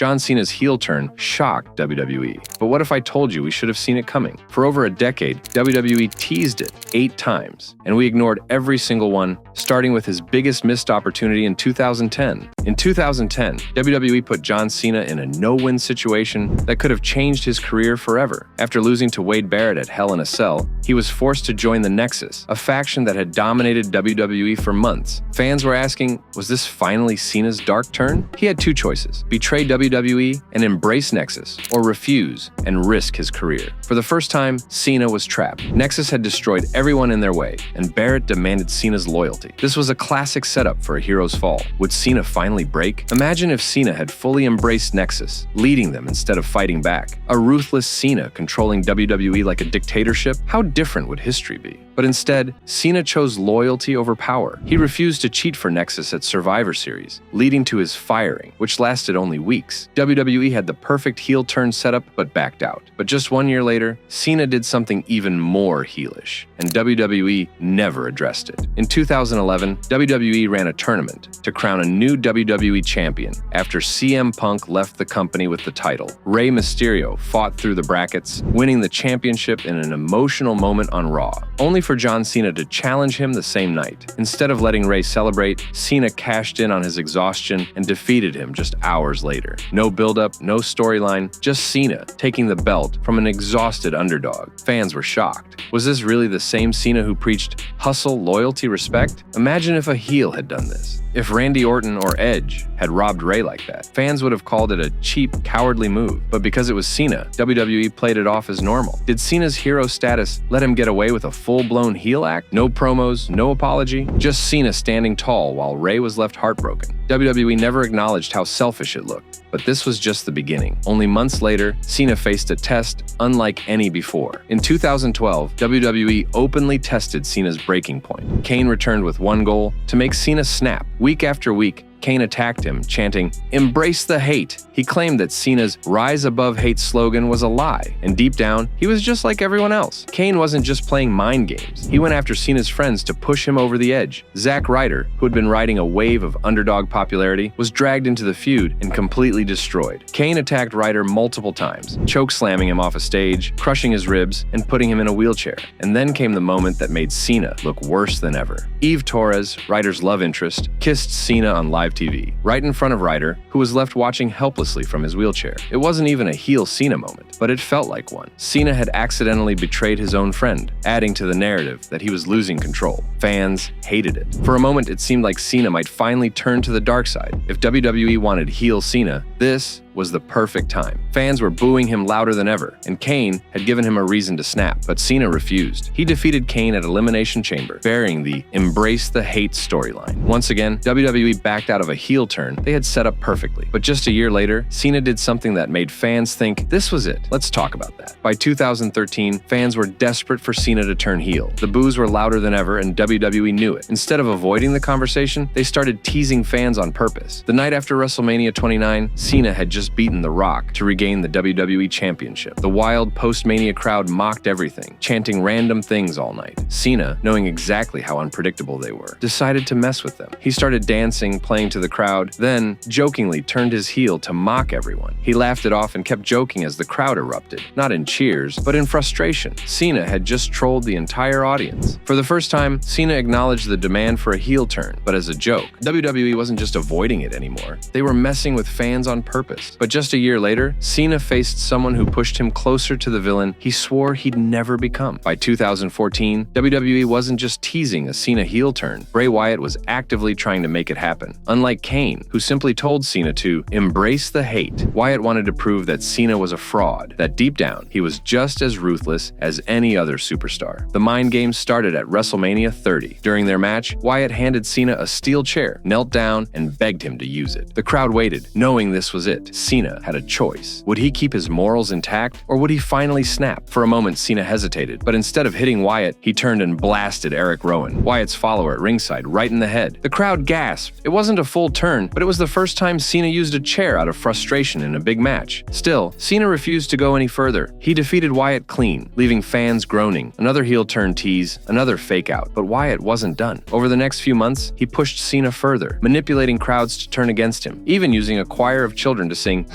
John Cena's heel turn shocked WWE. But what if I told you we should have seen it coming? For over a decade, WWE teased it 8 times, and we ignored every single one, starting with his biggest missed opportunity in 2010. In 2010, WWE put John Cena in a no-win situation that could have changed his career forever. After losing to Wade Barrett at Hell in a Cell, he was forced to join the Nexus, a faction that had dominated WWE for months. Fans were asking, was this finally Cena's dark turn? He had 2 choices: betray WWE and embrace Nexus, or refuse and risk his career. For the first time, Cena was trapped. Nexus had destroyed everyone in their way, and Barrett demanded Cena's loyalty. This was a classic setup for a hero's fall. Would Cena finally break? Imagine if Cena had fully embraced Nexus, leading them instead of fighting back. A ruthless Cena controlling WWE like a dictatorship? How different would history be? But instead, Cena chose loyalty over power. He refused to cheat for Nexus at Survivor Series, leading to his firing, which lasted only weeks. WWE had the perfect heel turn setup, but backed out. But just 1 year later, Cena did something even more heelish, and WWE never addressed it. In 2011, WWE ran a tournament to crown a new WWE champion after CM Punk left the company with the title. Rey Mysterio fought through the brackets, winning the championship in an emotional moment on Raw, only for John Cena to challenge him the same night. Instead of letting Rey celebrate, Cena cashed in on his exhaustion and defeated him just hours later. No build-up, no storyline, just Cena taking the belt from an exhausted underdog. Fans were shocked. Was this really the same Cena who preached hustle, loyalty, respect? Imagine if a heel had done this. If Randy Orton or Edge had robbed Rey like that, fans would have called it a cheap, cowardly move. But because it was Cena, WWE played it off as normal. Did Cena's hero status let him get away with a full-blown heel act? No promos, no apology, just Cena standing tall while Rey was left heartbroken. WWE never acknowledged how selfish it looked, but this was just the beginning. Only months later, Cena faced a test unlike any before. In 2012, WWE openly tested Cena's breaking point. Kane returned with one goal: to make Cena snap. Week after week, Kane attacked him, chanting, "Embrace the hate." He claimed that Cena's "Rise Above Hate" slogan was a lie, and deep down, he was just like everyone else. Kane wasn't just playing mind games. He went after Cena's friends to push him over the edge. Zack Ryder, who had been riding a wave of underdog popularity, was dragged into the feud and completely destroyed. Kane attacked Ryder multiple times, choke-slamming him off a stage, crushing his ribs, and putting him in a wheelchair. And then came the moment that made Cena look worse than ever. Eve Torres, Ryder's love interest, kissed Cena on live TV, right in front of Ryder, who was left watching helplessly from his wheelchair. It wasn't even a heel Cena moment, but it felt like one. Cena had accidentally betrayed his own friend, adding to the narrative that he was losing control. Fans hated it. For a moment, it seemed like Cena might finally turn to the dark side. If WWE wanted heel Cena, this was the perfect time. Fans were booing him louder than ever, and Kane had given him a reason to snap, but Cena refused. He defeated Kane at Elimination Chamber, bearing the "Embrace the Hate" storyline. Once again, WWE backed out of a heel turn they had set up perfectly. But just a year later, Cena did something that made fans think, this was it. Let's talk about that. By 2013, fans were desperate for Cena to turn heel. The boos were louder than ever, and WWE knew it. Instead of avoiding the conversation, they started teasing fans on purpose. The night after WrestleMania 29, Cena had just beaten The Rock to regain the WWE Championship. The wild post-Mania crowd mocked everything, chanting random things all night. Cena, knowing exactly how unpredictable they were, decided to mess with them. He started dancing, playing to the crowd, then jokingly turned his heel to mock everyone. He laughed it off and kept joking as the crowd erupted, not in cheers, but in frustration. Cena had just trolled the entire audience. For the first time, Cena acknowledged the demand for a heel turn, but as a joke. WWE wasn't just avoiding it anymore. They were messing with fans on purpose. But just a year later, Cena faced someone who pushed him closer to the villain he swore he'd never become. By 2014, WWE wasn't just teasing a Cena heel turn. Bray Wyatt was actively trying to make it happen. Unlike Kane, who simply told Cena to embrace the hate, Wyatt wanted to prove that Cena was a fraud, that deep down, he was just as ruthless as any other superstar. The mind games started at WrestleMania 30. During their match, Wyatt handed Cena a steel chair, knelt down, and begged him to use it. The crowd waited, knowing this was it. Cena had a choice. Would he keep his morals intact, or would he finally snap? For a moment, Cena hesitated, but instead of hitting Wyatt, he turned and blasted Eric Rowan, Wyatt's follower at ringside, right in the head. The crowd gasped. It wasn't a full turn, but it was the first time Cena used a chair out of frustration in a big match. Still, Cena refused to go any further. He defeated Wyatt clean, leaving fans groaning. Another heel turn tease, another fake out, but Wyatt wasn't done. Over the next few months, he pushed Cena further, manipulating crowds to turn against him, even using a choir of children to sing sing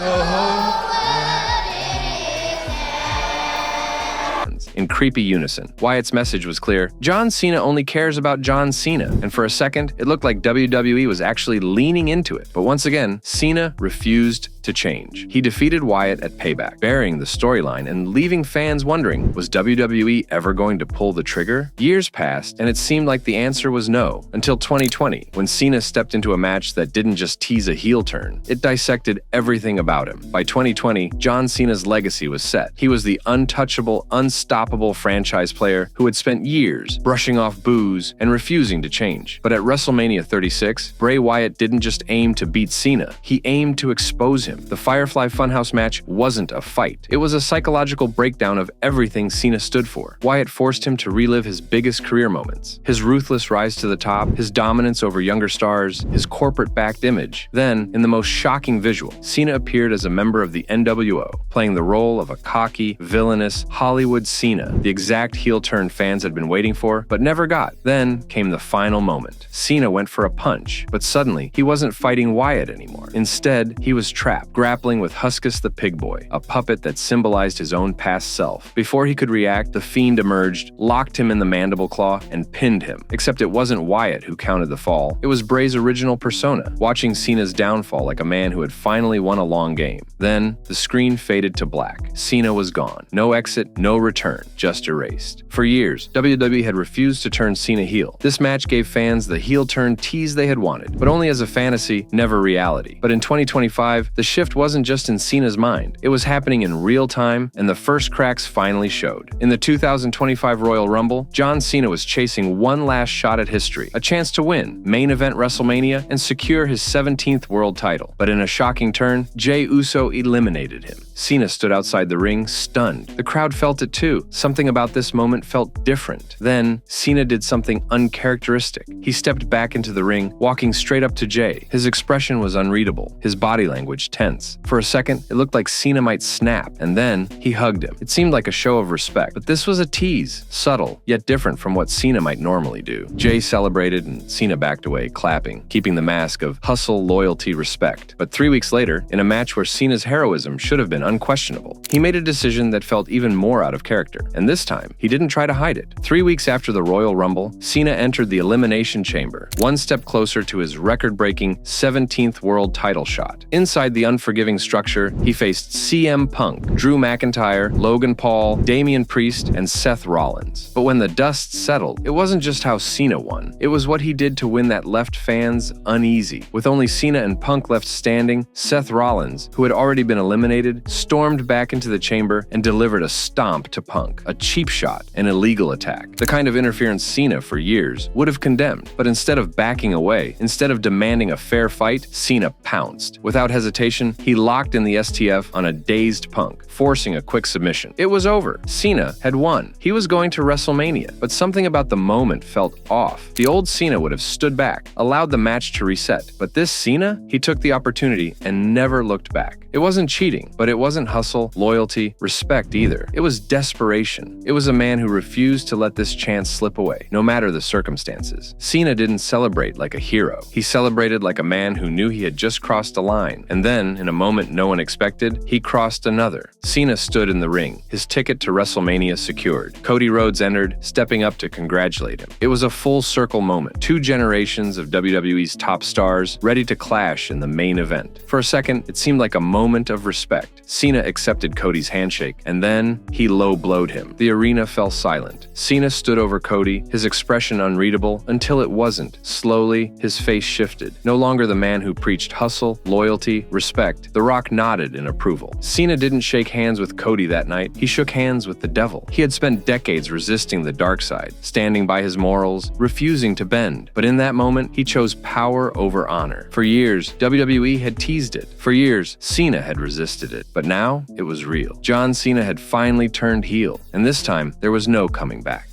in creepy unison. Wyatt's message was clear: John Cena only cares about John Cena. And for a second, it looked like WWE was actually leaning into it. But once again, Cena refused to change. He defeated Wyatt at Payback, burying the storyline and leaving fans wondering, was WWE ever going to pull the trigger? Years passed, and it seemed like the answer was no, until 2020, when Cena stepped into a match that didn't just tease a heel turn, it dissected everything about him. By 2020, John Cena's legacy was set. He was the untouchable, unstoppable franchise player who had spent years brushing off boos and refusing to change. But at WrestleMania 36, Bray Wyatt didn't just aim to beat Cena, he aimed to expose him. The Firefly Funhouse match wasn't a fight. It was a psychological breakdown of everything Cena stood for. Wyatt forced him to relive his biggest career moments: his ruthless rise to the top, his dominance over younger stars, his corporate-backed image. Then, in the most shocking visual, Cena appeared as a member of the NWO, playing the role of a cocky, villainous Hollywood Cena, the exact heel turn fans had been waiting for, but never got. Then came the final moment. Cena went for a punch, but suddenly, he wasn't fighting Wyatt anymore. Instead, he was trapped, grappling with Huskus the Pig Boy, a puppet that symbolized his own past self. Before he could react, the Fiend emerged, locked him in the mandible claw, and pinned him. Except it wasn't Wyatt who counted the fall. It was Bray's original persona, watching Cena's downfall like a man who had finally won a long game. Then, the screen faded to black. Cena was gone. No exit, no return, just erased. For years, WWE had refused to turn Cena heel. This match gave fans the heel turn tease they had wanted, but only as a fantasy, never reality. But in 2025, the shift wasn't just in Cena's mind. It was happening in real time, and the first cracks finally showed. In the 2025 Royal Rumble, John Cena was chasing one last shot at history, a chance to win main event WrestleMania and secure his 17th world title. But in a shocking turn, Jey Uso eliminated him. Cena stood outside the ring, stunned. The crowd felt it too. Something about this moment felt different. Then, Cena did something uncharacteristic. He stepped back into the ring, walking straight up to Jey. His expression was unreadable, his body language tense. For a second, it looked like Cena might snap, and then he hugged him. It seemed like a show of respect, but this was a tease, subtle, yet different from what Cena might normally do. Jey celebrated, and Cena backed away, clapping, keeping the mask of hustle, loyalty, respect. But 3 weeks later, in a match where Cena's heroism should have been unquestionable, he made a decision that felt even more out of character, and this time, he didn't try to hide it. 3 weeks after the Royal Rumble, Cena entered the Elimination Chamber, one step closer to his record-breaking 17th world title shot. Inside the unforgiving structure, he faced CM Punk, Drew McIntyre, Logan Paul, Damian Priest, and Seth Rollins. But when the dust settled, it wasn't just how Cena won. It was what he did to win that left fans uneasy. With only Cena and Punk left standing, Seth Rollins, who had already been eliminated, stormed back into the chamber and delivered a stomp to Punk, a cheap shot, an illegal attack, the kind of interference Cena for years would have condemned. But instead of backing away, instead of demanding a fair fight, Cena pounced. Without hesitation, he locked in the STF on a dazed Punk, forcing a quick submission. It was over. Cena had won. He was going to WrestleMania, but something about the moment felt off. The old Cena would have stood back, allowed the match to reset, but this Cena, he took the opportunity and never looked back. It wasn't cheating, but it wasn't hustle, loyalty, respect either. It was desperation. It was a man who refused to let this chance slip away, no matter the circumstances. Cena didn't celebrate like a hero. He celebrated like a man who knew he had just crossed a line, and then, in a moment no one expected, he crossed another. Cena stood in the ring, his ticket to WrestleMania secured. Cody Rhodes entered, stepping up to congratulate him. It was a full-circle moment. 2 generations of WWE's top stars ready to clash in the main event. For a second, it seemed like a moment of respect. Cena accepted Cody's handshake, and then he low-blowed him. The arena fell silent. Cena stood over Cody, his expression unreadable, until it wasn't. Slowly, his face shifted. No longer the man who preached hustle, loyalty, respect. The Rock nodded in approval. Cena didn't shake hands with Cody that night. He shook hands with the devil. He had spent decades resisting the dark side, standing by his morals, refusing to bend. But in that moment, he chose power over honor. For years, WWE had teased it. For years, Cena had resisted it. But now, it was real. John Cena had finally turned heel, and this time, there was no coming back.